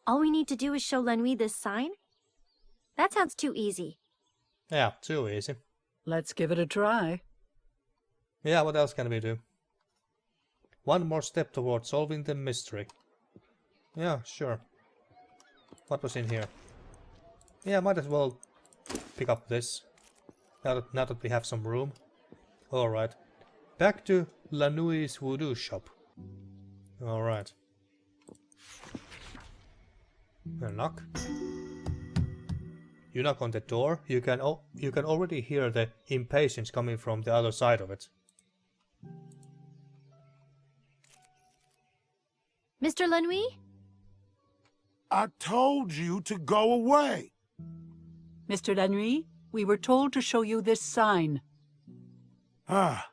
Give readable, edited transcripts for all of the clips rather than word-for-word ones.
All we need to do is show Lanuit this sign? That sounds too easy. Yeah, too easy. Let's give it a try. Yeah, what else can we do? One more step towards solving the mystery. Yeah, sure. What was in here? Yeah, might as well pick up this. Now that we have some room. Alright. Back to Lanuit's voodoo shop. Alright. A knock. You knock on the door. You can already hear the impatience coming from the other side of it. Mr. Lanuit? I told you to go away. Mr. Lanuit, we were told to show you this sign. Ah,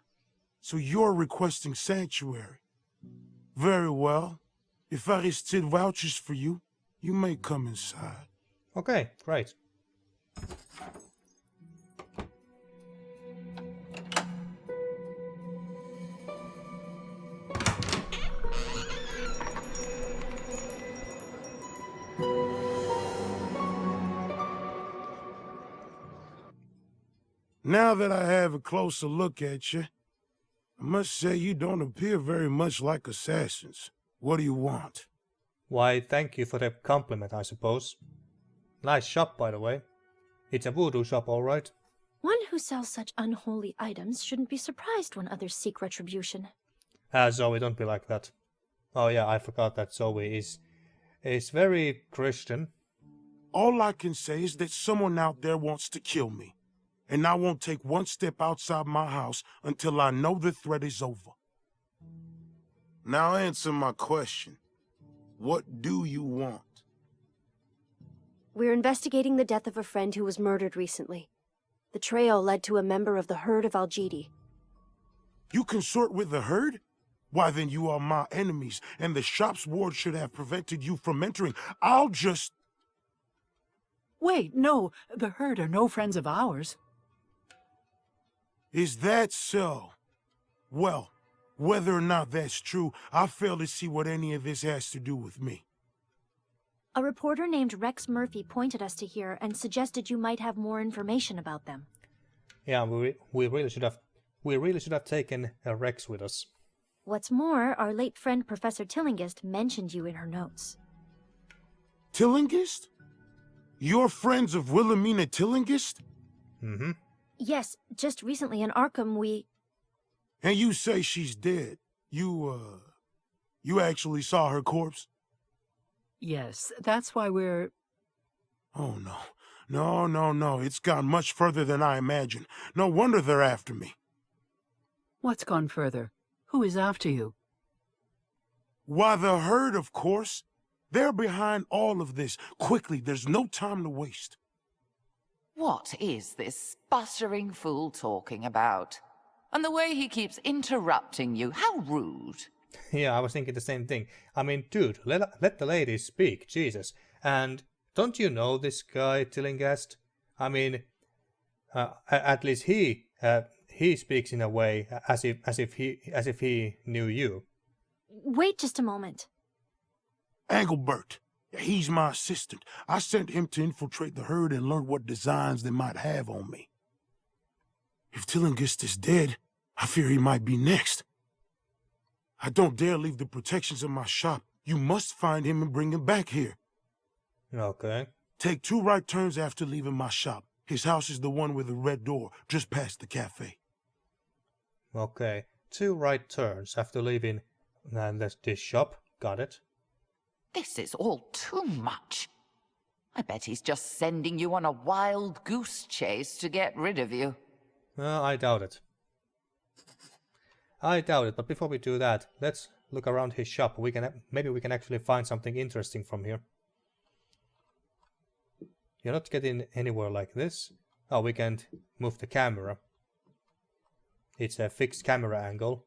so you're requesting sanctuary. Very well. If Aristide vouches for you, you may come inside. Okay, great. Now that I have a closer look at you, I must say you don't appear very much like assassins. What do you want? Why, thank you for the compliment, I suppose. Nice shop, by the way. It's a voodoo shop, alright. One who sells such unholy items shouldn't be surprised when others seek retribution. Zoe, don't be like that. Oh yeah, I forgot that Zoe is very Christian. All I can say is that someone out there wants to kill me. And I won't take one step outside my house until I know the threat is over. Now answer my question. What do you want? We're investigating the death of a friend who was murdered recently. The trail led to a member of the Herd of Algedi. You consort with the Herd? Why, then you are my enemies, and the shop's ward should have prevented you from entering. I'll just... Wait, no, the Herd are no friends of ours. Is that so? Well, whether or not that's true, I fail to see what any of this has to do with me. A reporter named Rex Murphy pointed us to here and suggested you might have more information about them. Yeah, we really should have taken Rex with us. What's more, our late friend Professor Tillinghast mentioned you in her notes. Tillinghast? You're friends of Wilhelmina Tillinghast? Mm-hmm. Yes, just recently in Arkham we... And you say she's dead. You actually saw her corpse? Yes, that's why we're... Oh, no. No. It's gone much further than I imagined. No wonder they're after me. What's gone further? Who is after you? Why, the Herd, of course. They're behind all of this. Quickly, there's no time to waste. What is this sputtering fool talking about? And the way he keeps interrupting you, how rude. Yeah, I was thinking the same thing. I mean, dude, let the ladies speak, Jesus. And don't you know this guy, Tillinghast? I mean, at least he speaks in a way as if he knew you. Wait just a moment. Engelbert. He's my assistant. I sent him to infiltrate the Herd and learn what designs they might have on me. If Tillinghast is dead, I fear he might be next. I don't dare leave the protections of my shop. You must find him and bring him back here. Okay. Take 2 right turns after leaving my shop. His house is the one with the red door, just past the cafe. Okay. 2 right turns after leaving this shop. Got it. This is all too much. I bet he's just sending you on a wild goose chase to get rid of you. I doubt it. But before we do that, let's look around his shop. Maybe we can actually find something interesting from here. You're not getting anywhere like this. Oh, we can't move the camera. It's a fixed camera angle.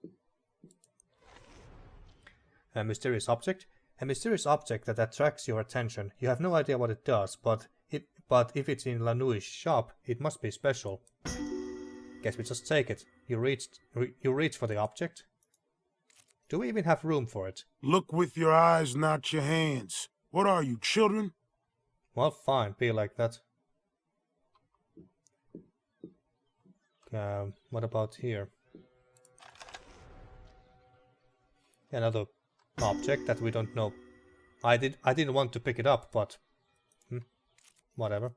A mysterious object. A mysterious object that attracts your attention. You have no idea what it does, but if it's in Lanuit's shop, it must be special. Guess we just take it. You reach for the object. Do we even have room for it? Look with your eyes, not your hands. What are you, children? Well, fine, be like that. What about here? Another object that we don't know. I didn't want to pick it up, but whatever.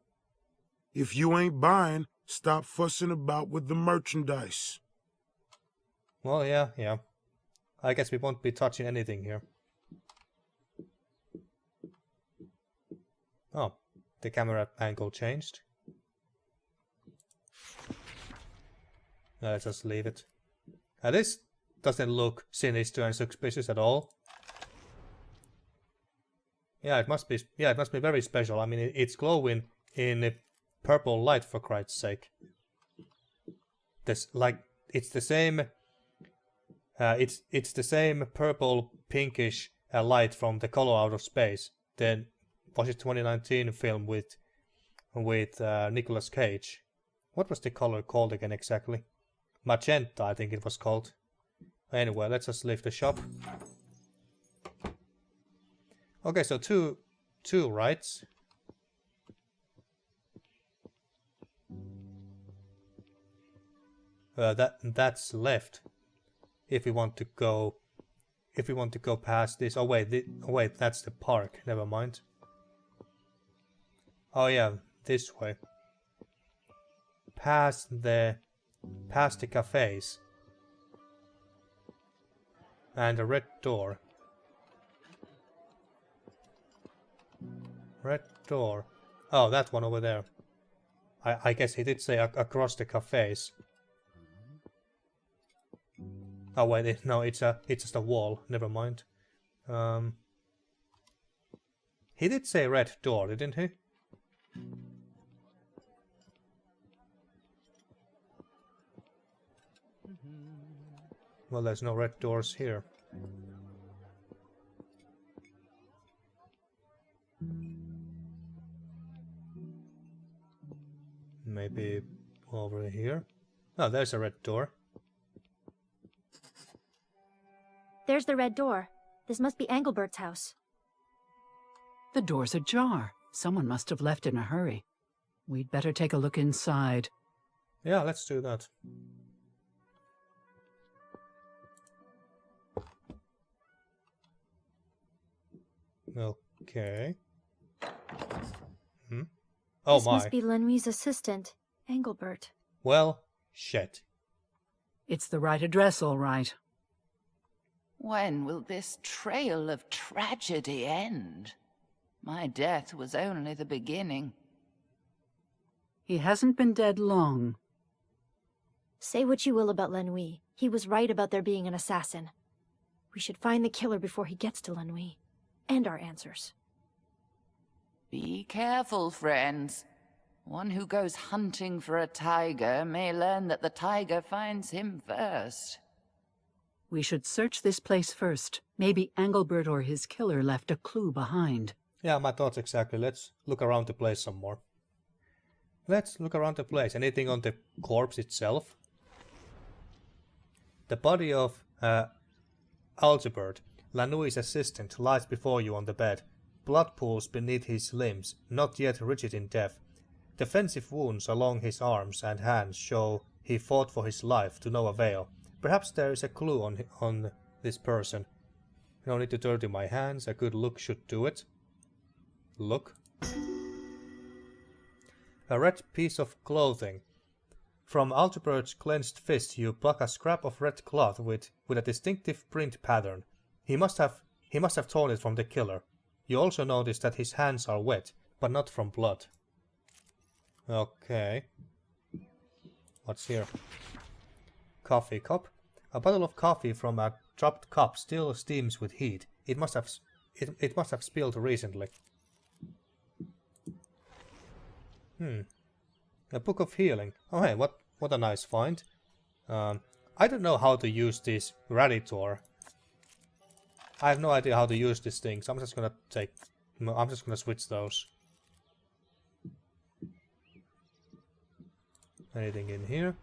If you ain't buying, stop fussing about with the merchandise. Well, yeah. I guess we won't be touching anything here. Oh, the camera angle changed. Let's just leave it. This doesn't look sinister and suspicious at all. Yeah, it must be. Yeah, it must be very special. I mean, it's glowing in a purple light, for Christ's sake. This, like, it's the same. It's the same purple pinkish light from The Color Out of Space. Then was it 2019 film with Nicolas Cage? What was the color called again exactly? Magenta, I think it was called. Anyway, let's just leave the shop. Okay, so two rights. That's left. If we want to go past this. Oh wait, that's the park. Never mind. Oh yeah, this way. Past the cafes. And a red door. Red door. Oh, that one over there. I guess he did say across the cafes. Oh wait, no, it's just a wall. Never mind. He did say red door, didn't he? Well, there's no red doors here. Maybe over here. Oh, there's a red door. There's the red door. This must be Engelbert's house. The door's ajar. Someone must have left in a hurry. We'd better take a look inside. Yeah, let's do that. Okay. Oh this my. must be Lanuit's assistant, Engelbert. Well, shit. It's the right address, all right. When will this trail of tragedy end? My death was only the beginning. He hasn't been dead long. Say what you will about Lanuit. He was right about there being an assassin. We should find the killer before he gets to Lanuit. And our answers. Be careful, friends. One who goes hunting for a tiger may learn that the tiger finds him first. We should search this place first. Maybe Engelbert or his killer left a clue behind. Yeah, my thoughts exactly. Let's look around the place some more. Let's look around the place. Anything on the corpse itself? The body of Algebert, Lanuit's assistant, lies before you on the bed. Blood pools beneath his limbs, not yet rigid in death. Defensive wounds along his arms and hands show he fought for his life to no avail. Perhaps there is a clue on this person. No need to dirty my hands, a good look should do it. Look. A red piece of clothing. From Algebert's clenched fist you pluck a scrap of red cloth with a distinctive print pattern. He must have torn it from the killer. You also notice that his hands are wet, but not from blood. Okay. What's here? Coffee cup. A bottle of coffee from a dropped cup still steams with heat. It must have spilled recently. A book of healing. Oh hey, what a nice find. I don't know how to use this Raditor. I have no idea how to use this thing, so I'm just gonna switch those. Anything in here?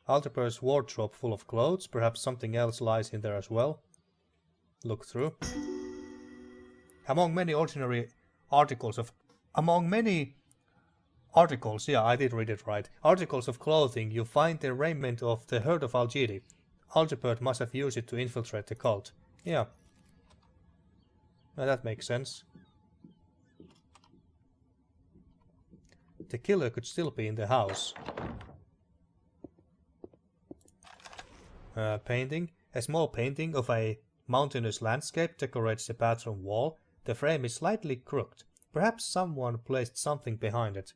Algebert's wardrobe full of clothes. Perhaps something else lies in there as well. Look through. Among many articles, yeah, I did read it right. Articles of clothing, you find the raiment of the Herd of Algedi. Algebert must have used it to infiltrate the cult. Yeah. Now that makes sense. The killer could still be in the house. Painting. A small painting of a mountainous landscape decorates the bathroom wall. The frame is slightly crooked. Perhaps someone placed something behind it.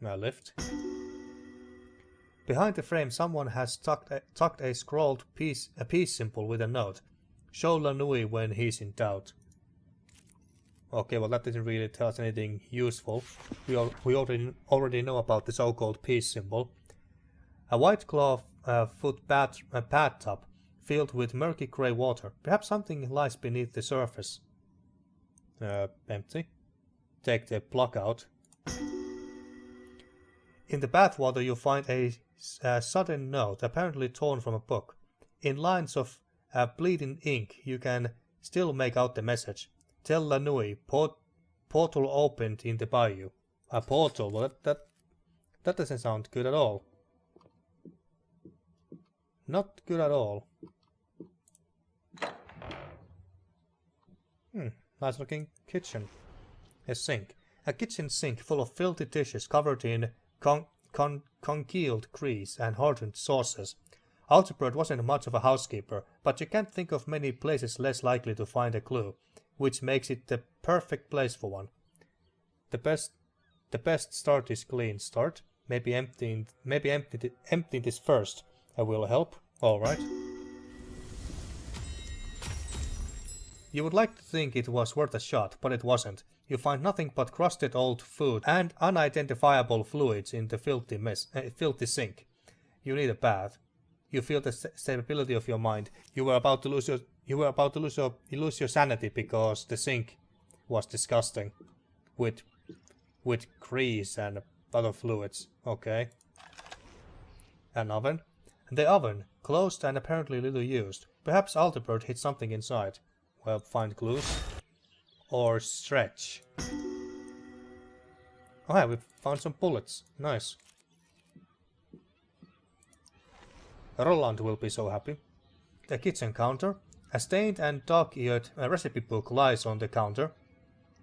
A lift. Behind the frame, someone has tucked a scrawled peace symbol with a note. Show Lanuit when he's in doubt. Okay, well that didn't really tell us anything useful. We already know about the so-called peace symbol. A white cloth foot bathtub filled with murky grey water. Perhaps something lies beneath the surface. Empty. Take the plug out. In the bathwater you find a sudden note, apparently torn from a book. In lines of bleeding ink you can still make out the message. Tell Lanuit, portal opened in the bayou. A portal? Well, that doesn't sound good at all. Not good at all. Nice looking kitchen. A sink. A kitchen sink full of filthy dishes covered in congealed grease and hardened sauces. Algebert wasn't much of a housekeeper, but you can't think of many places less likely to find a clue, which makes it the perfect place for one. The best start is clean start. Maybe emptying this first. I will help. All right. You would like to think it was worth a shot, but it wasn't. You find nothing but crusted old food and unidentifiable fluids in the filthy sink. You need a bath. You feel the stability of your mind. You were about to lose your sanity because the sink was disgusting, with grease and other fluids. Okay. An oven. The oven, closed and apparently little used. Perhaps Algebert hid something inside. Well, find clues. Or stretch. Oh yeah, we found some bullets. Nice. Roland will be so happy. The kitchen counter. A stained and dog-eared recipe book lies on the counter.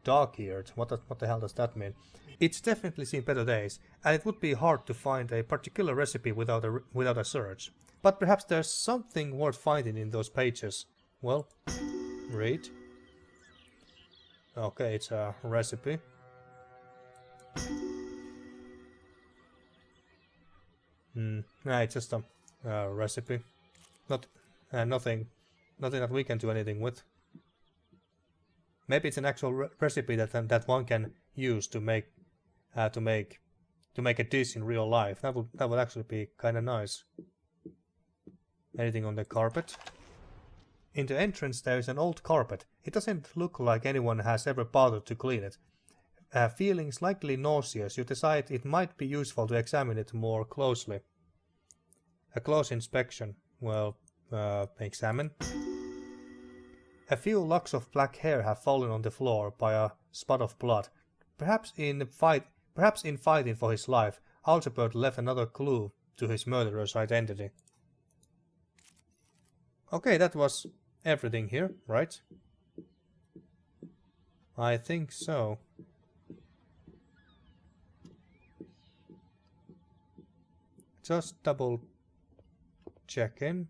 Dog-eared? What the hell does that mean? It's definitely seen better days, and it would be hard to find a particular recipe without a search. But perhaps there's something worth finding in those pages. Well, read. Okay, it's a recipe. Nah, it's just a recipe. Nothing that we can do anything with. Maybe it's an actual recipe that one can use to make a dish in real life. That would actually be kind of nice. Anything on the carpet? In the entrance there is an old carpet. It doesn't look like anyone has ever bothered to clean it. Feeling slightly nauseous, you decide it might be useful to examine it more closely. A close inspection. Well, examine. A few locks of black hair have fallen on the floor by a spot of blood. Perhaps in fighting for his life, Algebert left another clue to his murderer's identity. Okay, that was everything here, right? I think so. Just double checking.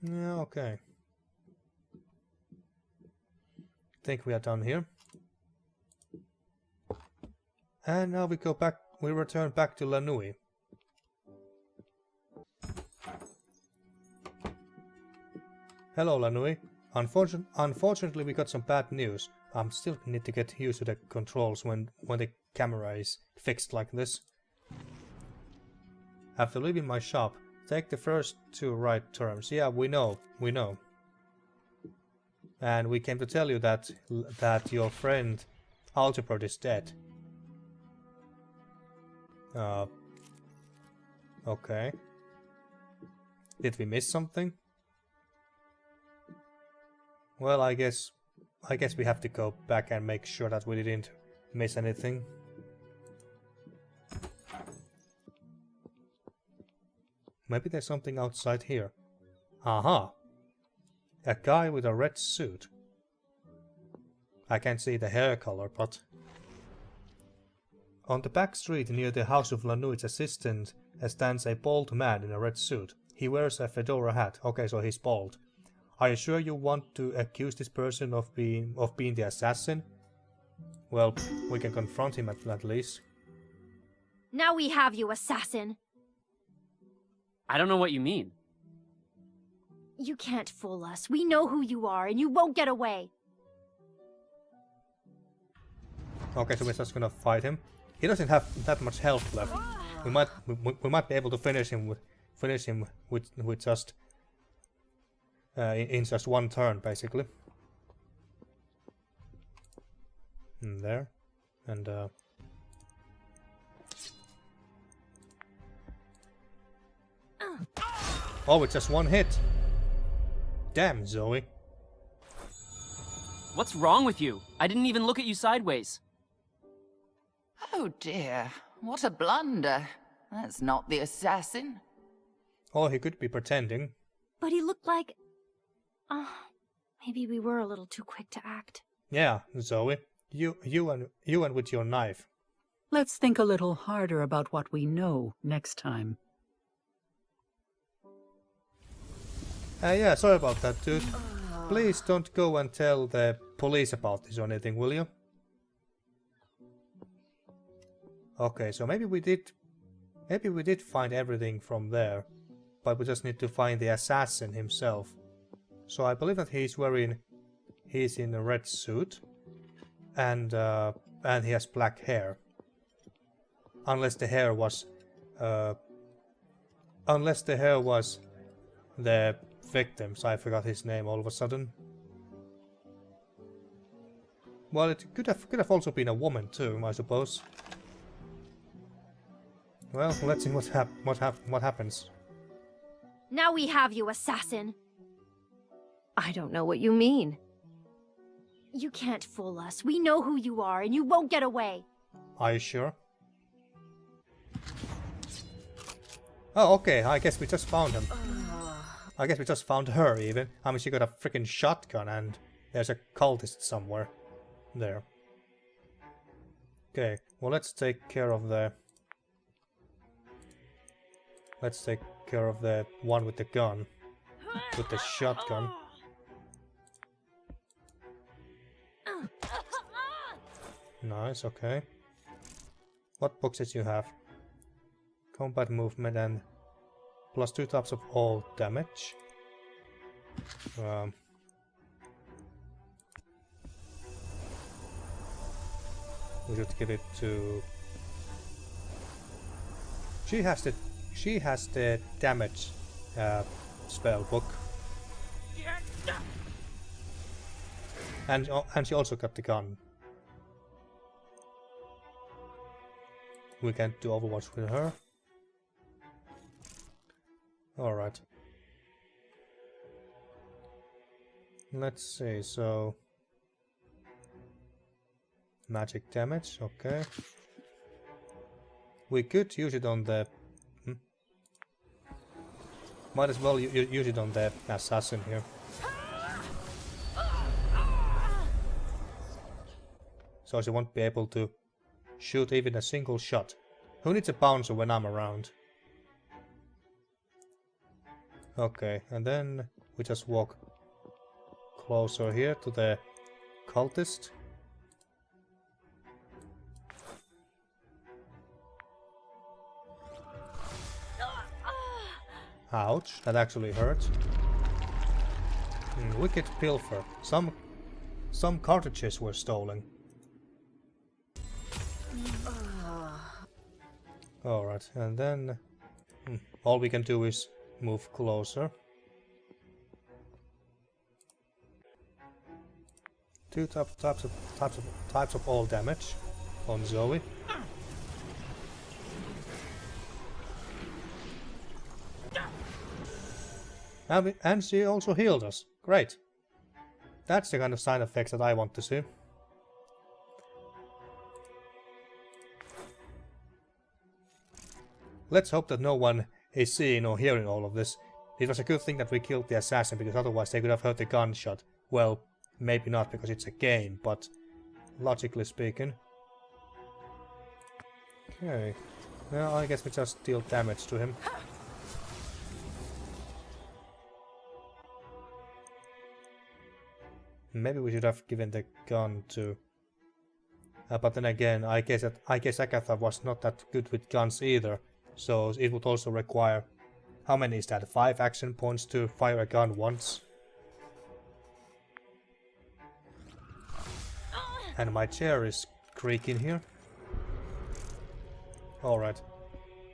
Yeah, okay. Think we are done here. And now we return back to Lanuit. Hello, Lanuit. Unfortunately, we got some bad news. I still need to get used to the controls when the camera is fixed like this. After leaving my shop, take the first two right turns. Yeah, we know. And we came to tell you that your friend Algebert is dead. Okay. Did we miss something? Well, I guess we have to go back and make sure that we didn't miss anything. Maybe there's something outside here. Aha! A guy with a red suit. I can't see the hair color, but... On the back street near the house of Lanuit's assistant stands a bald man in a red suit. He wears a fedora hat. Okay, so he's bald. Are you sure you want to accuse this person of being the assassin? Well, we can confront him at least. Now we have you, assassin! I don't know what you mean. You can't fool us. We know who you are, and you won't get away. Okay, so we're just gonna fight him. He doesn't have that much health left. We might be able to finish him with just in just one turn, basically. And there, and oh, it's just one hit. Damn, Zoe. What's wrong with you? I didn't even look at you sideways. Oh dear, what a blunder. That's not the assassin. Oh, he could be pretending. But he looked like... maybe we were a little too quick to act. Yeah, Zoe. You and with your knife. Let's think a little harder about what we know next time. Yeah, sorry about that, dude. Please don't go and tell the police about this or anything, will you? Okay, so maybe we did find everything from there, but we just need to find the assassin himself. So I believe that he's in a red suit, and he has black hair. Unless the hair was the victim's. I forgot his name all of a sudden. Well, it could have also been a woman too, I suppose. Well, let's see what happens. Now we have you, assassin! I don't know what you mean. You can't fool us. We know who you are, and you won't get away. Are you sure? Oh, okay, I guess we just found him. I guess we just found her, even. I mean, she got a freaking shotgun, and there's a cultist somewhere. There. Okay, well, let's take care of the... Let's take care of the one with the gun. With the shotgun. Nice, okay. What boxes you have? Combat movement and plus 2 types of all damage. We should give it to... She has the damage spell book. And she also got the gun. We can't do Overwatch with her. Alright. Let's see, so... Magic damage, okay. We could use it on the... Might as well use it on the assassin here. So she won't be able to shoot even a single shot. Who needs a bouncer when I'm around? Okay, and then we just walk closer here to the cultist. Ouch, that actually hurts. Wicked pilfer. Some cartridges were stolen. Alright, and then all we can do is move closer. 2 types of all damage on Zoe. And she also healed us. Great. That's the kind of side effects that I want to see. Let's hope that no one is seeing or hearing all of this. It was a good thing that we killed the assassin, because otherwise they could have heard the gunshot. Well, maybe not because it's a game, but logically speaking. Okay. Well, I guess we just deal damage to him. Maybe we should have given the gun to... but then again, I guess Agatha was not that good with guns either, so it would also require... How many is that? 5 action points to fire a gun once? And my chair is creaking here. Alright.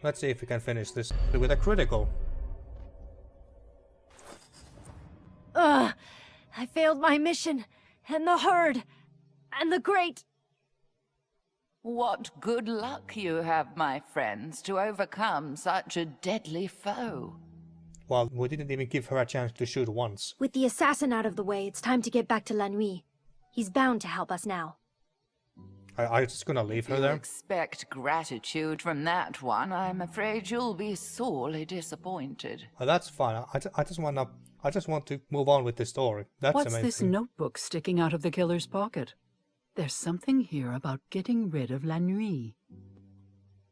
Let's see if we can finish this with a critical. Ugh! I failed my mission, and the herd, and the great... What good luck you have, my friends, to overcome such a deadly foe. Well, we didn't even give her a chance to shoot once. With the assassin out of the way, it's time to get back to Lanuit. He's bound to help us now. Are you just gonna leave her If you there? expect gratitude from that one, I'm afraid you'll be sorely disappointed. Oh, that's fine. I just want to move on with the story. That's What's amazing. this notebook sticking out of the killer's pocket? There's something here about getting rid of Lanuit.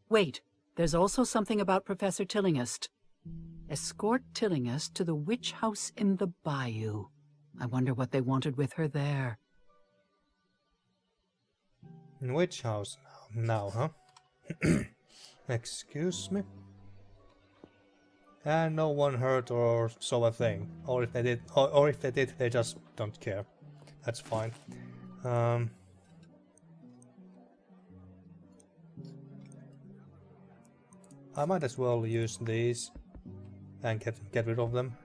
Wait, there's also something about Professor Tillinghast. Escort Tillinghast to the witch house in the bayou. I wonder what they wanted with her there. Which house now, huh? Excuse me? And no one heard or saw a thing. Or if they did, or if they did, they just don't care. That's fine. I might as well use these and get rid of them.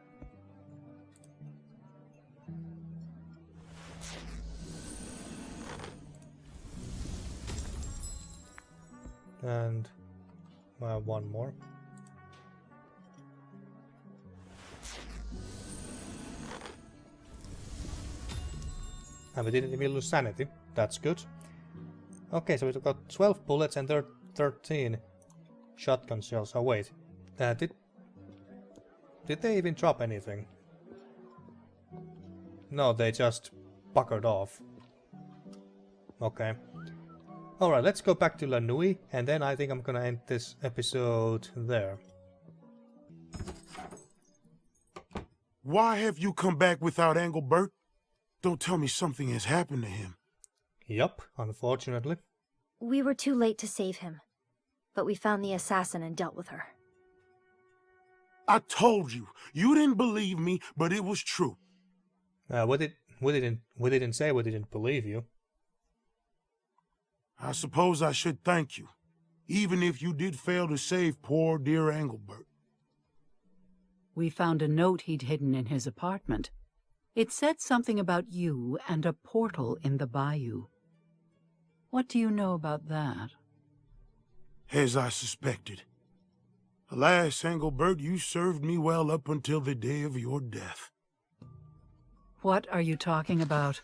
And one more. And we didn't even lose sanity. That's good. Okay, so we got 12 bullets and 13 shotgun shells. Oh wait, did they even drop anything? No, they just puckered off. Okay. Alright, let's go back to Lanuit, and then I think I'm gonna end this episode there. Why have you come back without Engelbert? Don't tell me something has happened to him. Yup, unfortunately. We were too late to save him, but we found the assassin and dealt with her. I told you. You didn't believe me, but it was true. We didn't say we didn't believe you. I suppose I should thank you, even if you did fail to save poor dear Engelbert. We found a note he'd hidden in his apartment. It said something about you and a portal in the bayou. What do you know about that? As I suspected. Alas, Engelbert, you served me well up until the day of your death. What are you talking about?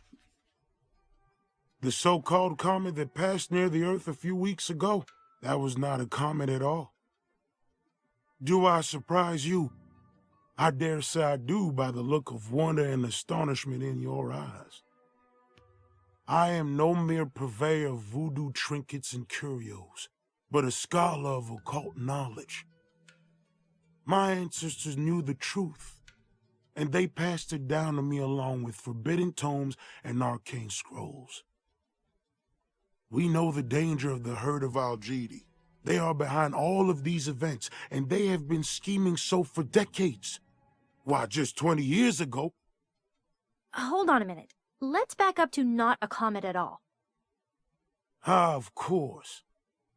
The so-called comet that passed near the Earth a few weeks ago, that was not a comet at all. Do I surprise you? I dare say I do by the look of wonder and astonishment in your eyes. I am no mere purveyor of voodoo trinkets and curios, but a scholar of occult knowledge. My ancestors knew the truth, and they passed it down to me along with forbidden tomes and arcane scrolls. We know the danger of the Herd of Algedi. They are behind all of these events, and they have been scheming so for decades. Why, just 20 years ago... Hold on a minute. Let's back up to not a comet at all. Ah, of course.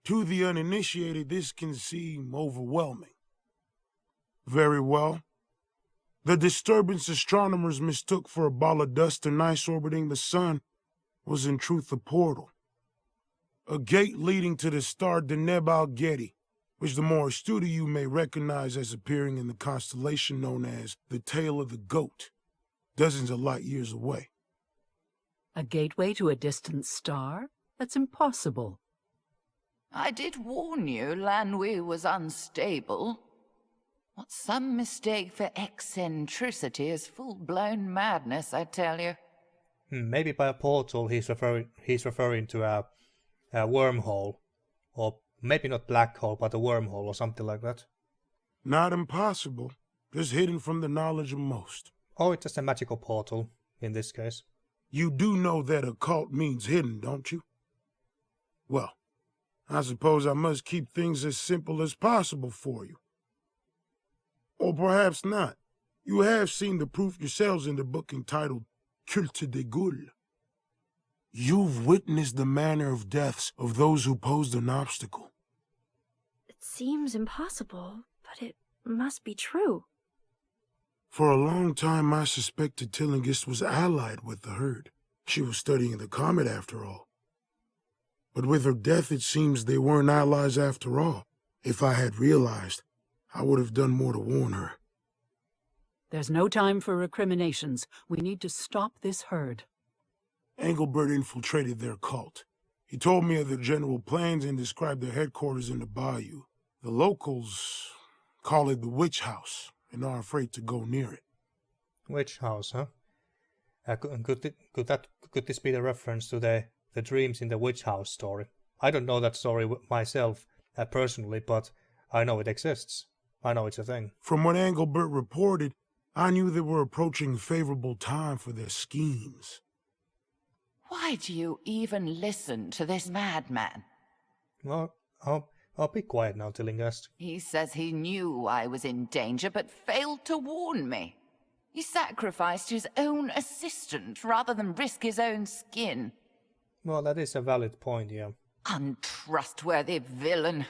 To the uninitiated, this can seem overwhelming. Very well. The disturbance astronomers mistook for a ball of dust and ice orbiting the sun was in truth a portal. A gate leading to the star Herd of Algedi, which the more astute of you may recognize as appearing in the constellation known as the Tail of the Goat, dozens of light years away. A gateway to a distant star? That's impossible. I did warn you Lanuit was unstable. What some mistake for eccentricity is full-blown madness, I tell you. Maybe by a portal he's referring to a wormhole. Or maybe not black hole, but a wormhole or something like that. Not impossible, just hidden from the knowledge of most. Or it's just a magical portal, in this case. You do know that occult means hidden, don't you? Well, I suppose I must keep things as simple as possible for you. Or perhaps not. You have seen the proof yourselves in the book entitled Culte des Goules. You've witnessed the manner of deaths of those who posed an obstacle. It seems impossible, but it must be true. For a long time, I suspected Tillinghast was allied with the Herd. She was studying the comet, after all. But with her death, it seems they weren't allies after all. If I had realized, I would have done more to warn her. There's no time for recriminations. We need to stop this herd. Engelbert infiltrated their cult. He told me of their general plans and described their headquarters in the bayou. The locals call it the Witch House and are afraid to go near it. Witch house, huh? Could this be the reference to the dreams in the Witch House story? I don't know that story myself personally, but I know it exists. I know it's a thing. From what Engelbert reported, I knew they were approaching a favorable time for their schemes. Why do you even listen to this madman? Well, I'll be quiet now, Tillinghast. He says he knew I was in danger, but failed to warn me. He sacrificed his own assistant rather than risk his own skin. Well, that is a valid point, yeah. Untrustworthy villain.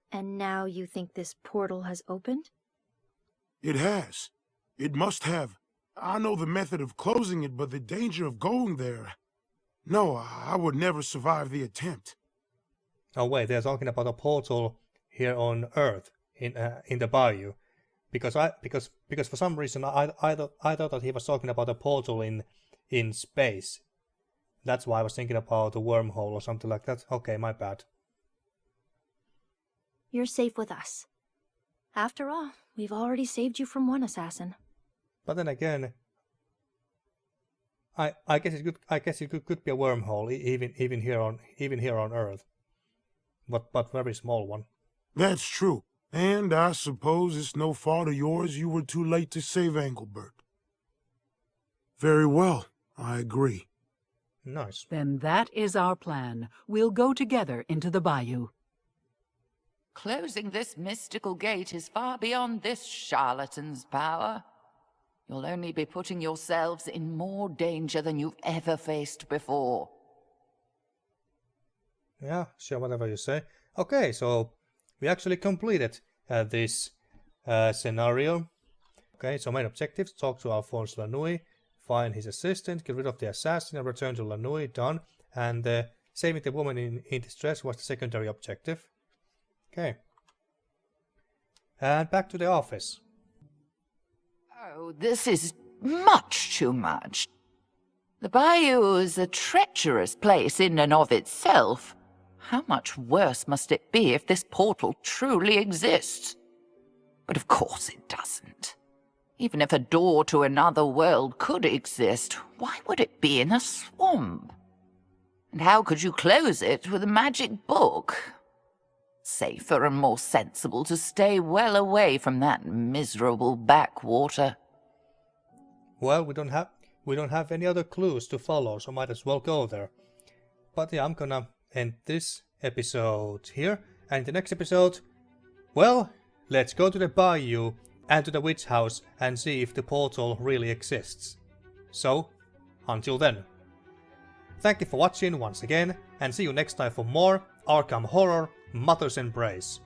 And now you think this portal has opened? It has. It must have. I know the method of closing it, but the danger of going there... No, I would never survive the attempt. Oh wait, they're talking about a portal here on Earth, in the bayou. Because for some reason I thought that he was talking about a portal in space. That's why I was thinking about a wormhole or something like that. Okay, my bad. You're safe with us. After all, we've already saved you from one assassin. But then again, I guess it could be a wormhole even here on Earth. But very small one. That's true. And I suppose it's no fault of yours you were too late to save Engelbert. Very well, I agree. Nice. Then that is our plan. We'll go together into the bayou. Closing this mystical gate is far beyond this charlatan's power. You'll only be putting yourselves in more danger than you've ever faced before. Yeah, sure, whatever you say. Okay, so we actually completed this scenario. Okay, so main objectives: talk to Alphonse Lanuit, find his assistant, get rid of the assassin, and return to Lanuit. Done. And saving the woman in distress was the secondary objective. Okay. And back to the office. Oh, this is much too much. The bayou is a treacherous place in and of itself. How much worse must it be if this portal truly exists? But of course it doesn't. Even if a door to another world could exist, why would it be in a swamp? And how could you close it with a magic book? Safer and more sensible to stay well away from that miserable backwater. Well, we don't have any other clues to follow, so might as well go there. But yeah, I'm gonna end this episode here, and in the next episode, well, let's go to the bayou and to the witch house and see if the portal really exists. So, until then, thank you for watching once again, and see you next time for more Arkham Horror Mother's Embrace.